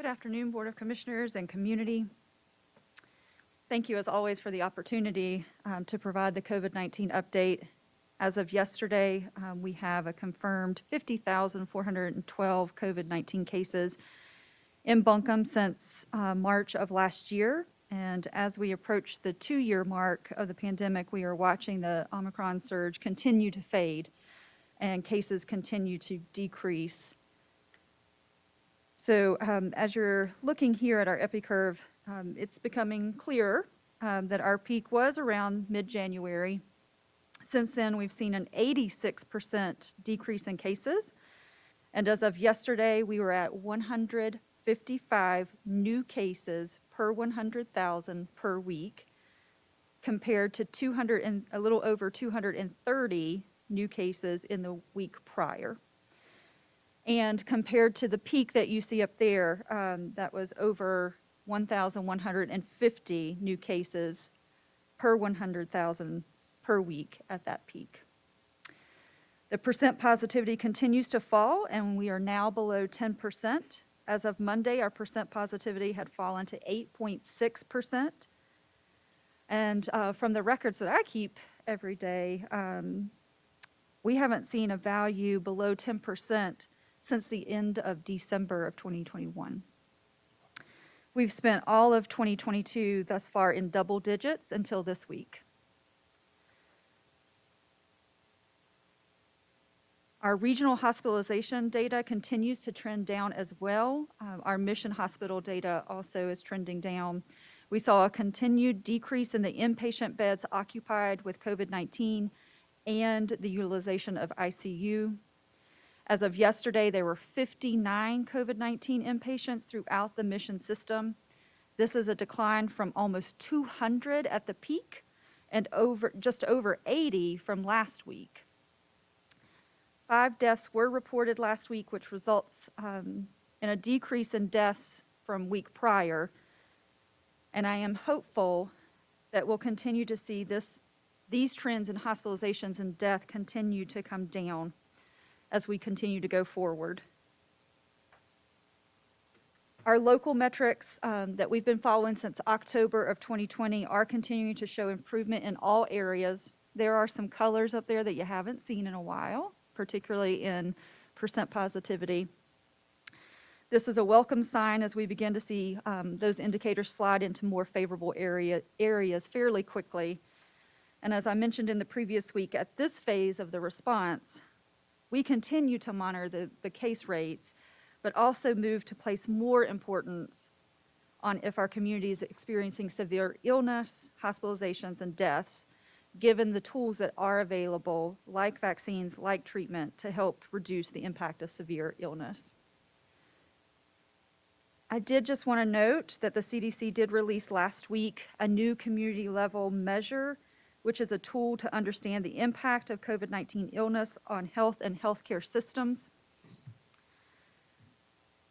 afternoon, Board of Commissioners and community. Thank you, as always, for the opportunity to provide the COVID-19 update. As of yesterday, we have a confirmed 50,412 COVID-19 cases in Buncombe since March of last year. And as we approach the 2-year mark of the pandemic, we are watching the Omicron surge continue to fade and cases continue to decrease. So as you're looking here at our EpiCurve, it's becoming clearer that our peak was around mid-January. Since then, we've seen an 86% decrease in cases. And as of yesterday, we were at 155 new cases per 100,000 per week, compared to a little over 230 new cases in the week prior. And compared to the peak that you see up there, that was over 1,150 new cases per 100,000 per week at that peak. The percent positivity continues to fall, and we are now below 10%. As of Monday, our percent positivity had fallen to 8.6%. And from the records that I keep every day, we haven't seen a value below 10% since the end of December of 2021. We've spent all of 2022 thus far in double digits until this week. Our regional hospitalization data continues to trend down as well. Our mission hospital data also is trending down. We saw a continued decrease in the inpatient beds occupied with COVID-19 and the utilization of ICU. As of yesterday, there were 59 COVID-19 inpatients throughout the mission system. This is a decline from almost 200 at the peak and just over 80 from last week. 5 deaths were reported last week, which results in a decrease in deaths from week prior. And I am hopeful that we'll continue to see these trends in hospitalizations and death continue to come down as we continue to go forward. Our local metrics that we've been following since October of 2020 are continuing to show improvement in all areas. There are some colors up there that you haven't seen in a while, particularly in percent positivity. This is a welcome sign as we begin to see those indicators slide into more favorable areas fairly quickly. And as I mentioned in the previous week, at this phase of the response, we continue to monitor the case rates, but also move to place more importance on if our community is experiencing severe illness, hospitalizations, and deaths, given the tools that are available, like vaccines, like treatment, to help reduce the impact of severe illness. I did just want to note that the CDC did release last week a new community level measure, which is a tool to understand the impact of COVID-19 illness on health and healthcare systems.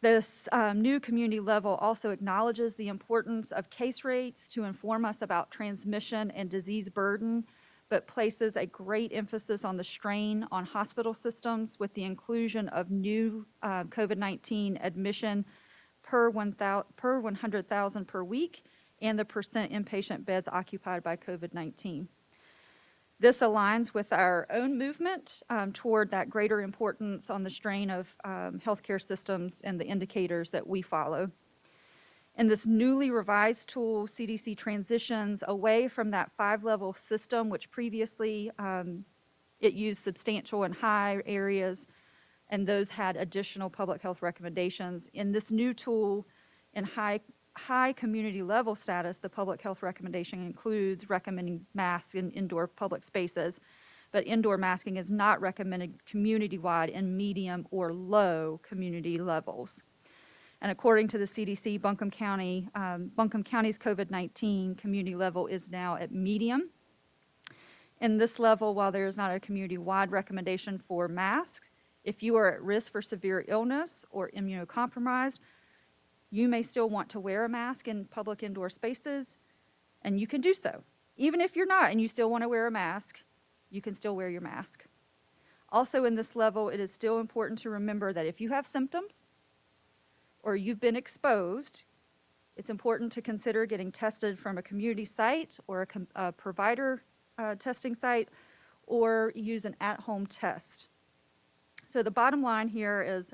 This new community level also acknowledges the importance of case rates to inform us about transmission and disease burden, but places a great emphasis on the strain on hospital systems with the inclusion of new COVID-19 admission per 100,000 per week and the percent inpatient beds occupied by COVID-19. This aligns with our own movement toward that greater importance on the strain of healthcare systems and the indicators that we follow. In this newly revised tool, CDC transitions away from that 5-level system, which previously it used substantial and high areas, and those had additional public health recommendations. In this new tool, in high community level status, the public health recommendation includes recommending masks in indoor public spaces, but indoor masking is not recommended community-wide in medium or low community levels. And according to the CDC, Buncombe County's COVID-19 community level is now at medium. In this level, while there is not a community-wide recommendation for masks, if you are at risk for severe illness or immunocompromised, you may still want to wear a mask in public indoor spaces, and you can do so. Even if you're not and you still want to wear a mask, you can still wear your mask. Also in this level, it is still important to remember that if you have symptoms, or you've been exposed, it's important to consider getting tested from a community site or a provider testing site, or use an at-home test. So the bottom line here is,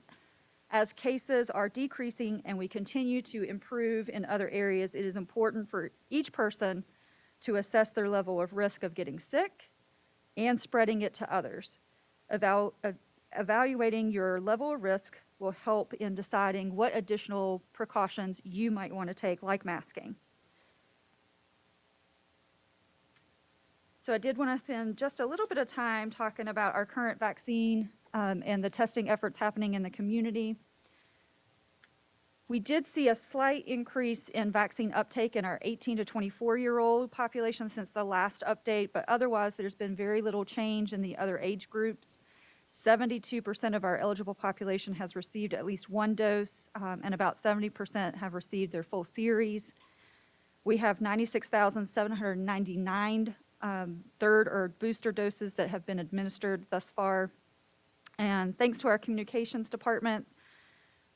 as cases are decreasing and we continue to improve in other areas, it is important for each person to assess their level of risk of getting sick and spreading it to others. Evaluating your level of risk will help in deciding what additional precautions you might want to take, like masking. So I did want to spend just a little bit of time talking about our current vaccine and the testing efforts happening in the community. We did see a slight increase in vaccine uptake in our 18 to 24-year-old population since the last update, but otherwise there's been very little change in the other age groups. 72% of our eligible population has received at least one dose, and about 70% have received their full series. We have 96,799 third or booster doses that have been administered thus far. And thanks to our communications departments,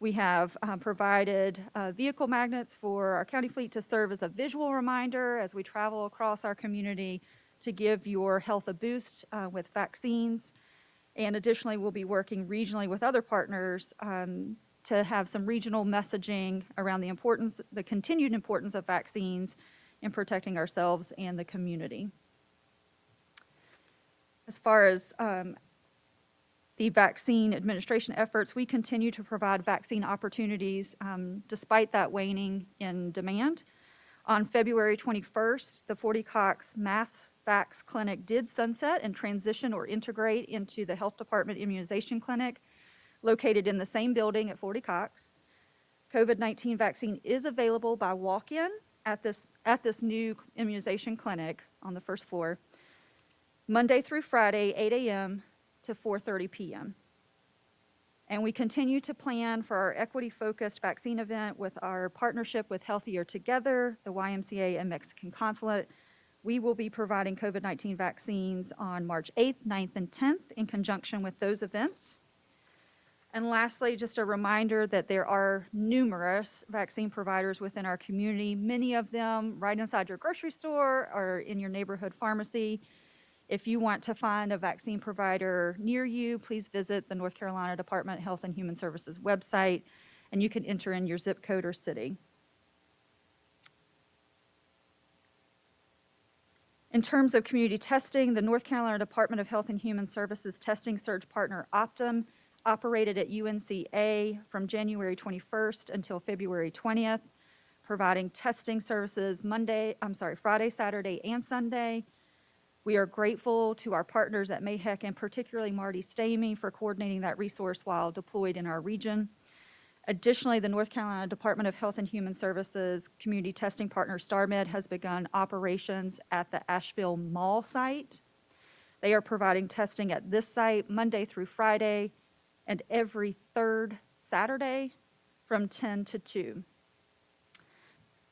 we have provided vehicle magnets for our county fleet to serve as a visual reminder as we travel across our community to give your health a boost with vaccines. And additionally, we'll be working regionally with other partners to have some regional messaging around the continued importance of vaccines in protecting ourselves and the community. As far as the vaccine administration efforts, we continue to provide vaccine opportunities despite that waning in demand. On February 21st, the 40 Cox Mass Vax Clinic did sunset and transition or integrate into the Health Department Immunization Clinic located in the same building at 40 Cox. COVID-19 vaccine is available by walk-in at this new immunization clinic on the first floor, Monday through Friday, 8 a.m. to 4:30 p.m. And we continue to plan for our equity-focused vaccine event with our partnership with Healthier Together, the YMCA, and Mexican Consulate. We will be providing COVID-19 vaccines on March 8th, 9th, and 10th in conjunction with those events. And lastly, just a reminder that there are numerous vaccine providers within our community, many of them right inside your grocery store or in your neighborhood pharmacy. If you want to find a vaccine provider near you, please visit the North Carolina Department of Health and Human Services website, and you can enter in your zip code or city. In terms of community testing, the North Carolina Department of Health and Human Services testing surge partner Optum operated at UNCA from January 21st until February 20th, providing testing services Friday, Saturday, and Sunday. We are grateful to our partners at MAHEC, and particularly Marty Stamey, for coordinating that resource while deployed in our region. Additionally, the North Carolina Department of Health and Human Services community testing partner StarMed has begun operations at the Asheville Mall site. They are providing testing at this site Monday through Friday and every third Saturday from 10 to 2.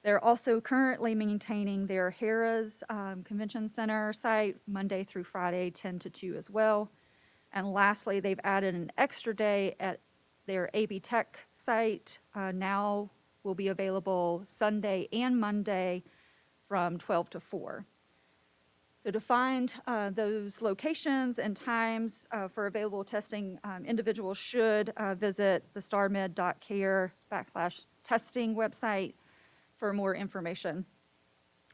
They're also currently maintaining their Harrah's Convention Center site Monday through Friday, 10 to 2 as well. And lastly, they've added an extra day at their AB Tech site. Now will be available Sunday and Monday from 12 to 4. So to find those locations and times for available testing, individuals should visit the starmed.care/testing website for more information.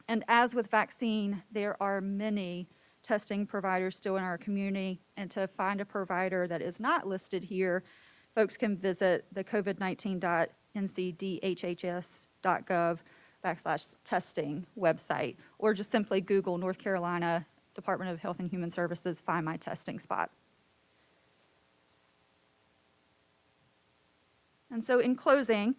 And as with vaccine, there are many testing providers still in our community, and to find a provider that is not listed here, folks can visit the covid19.ncdhhs.gov/testing website, or just simply Google North Carolina Department of Health and Human Services, find my testing spot. And so in closing,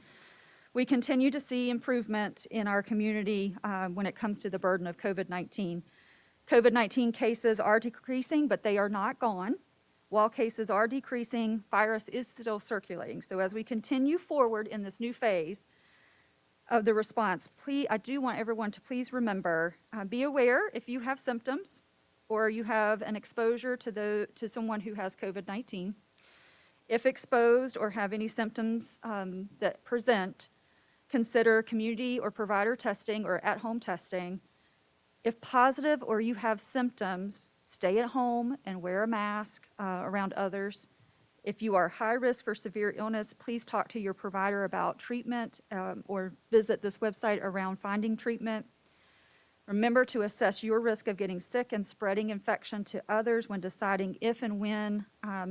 we continue to see improvement in our community when it comes to the burden of COVID-19. COVID-19 cases are decreasing, but they are not gone. While cases are decreasing, virus is still circulating. So as we continue forward in this new phase of the response, I do want everyone to please remember, be aware if you have symptoms or you have an exposure to someone who has COVID-19. If exposed or have any symptoms that present, consider community or provider testing or at-home testing. If positive or you have symptoms, stay at home and wear a mask around others. If you are high risk for severe illness, please talk to your provider about treatment or visit this website around finding treatment. Remember to assess your risk of getting sick and spreading infection to others when deciding if and when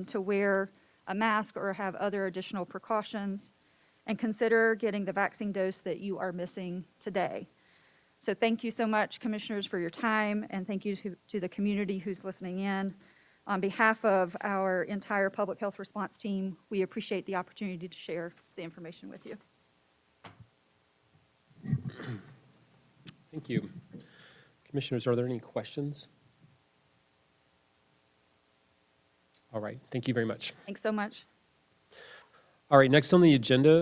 to wear a mask or have other additional precautions. And consider getting the vaccine dose that you are missing today. So thank you so much, Commissioners, for your time, and thank you to the community who's listening in. On behalf of our entire public health response team, we appreciate the opportunity to share the information with you. Thank you. Commissioners, are there any questions? All right, thank you very much. Thanks so much. All right, next on the agenda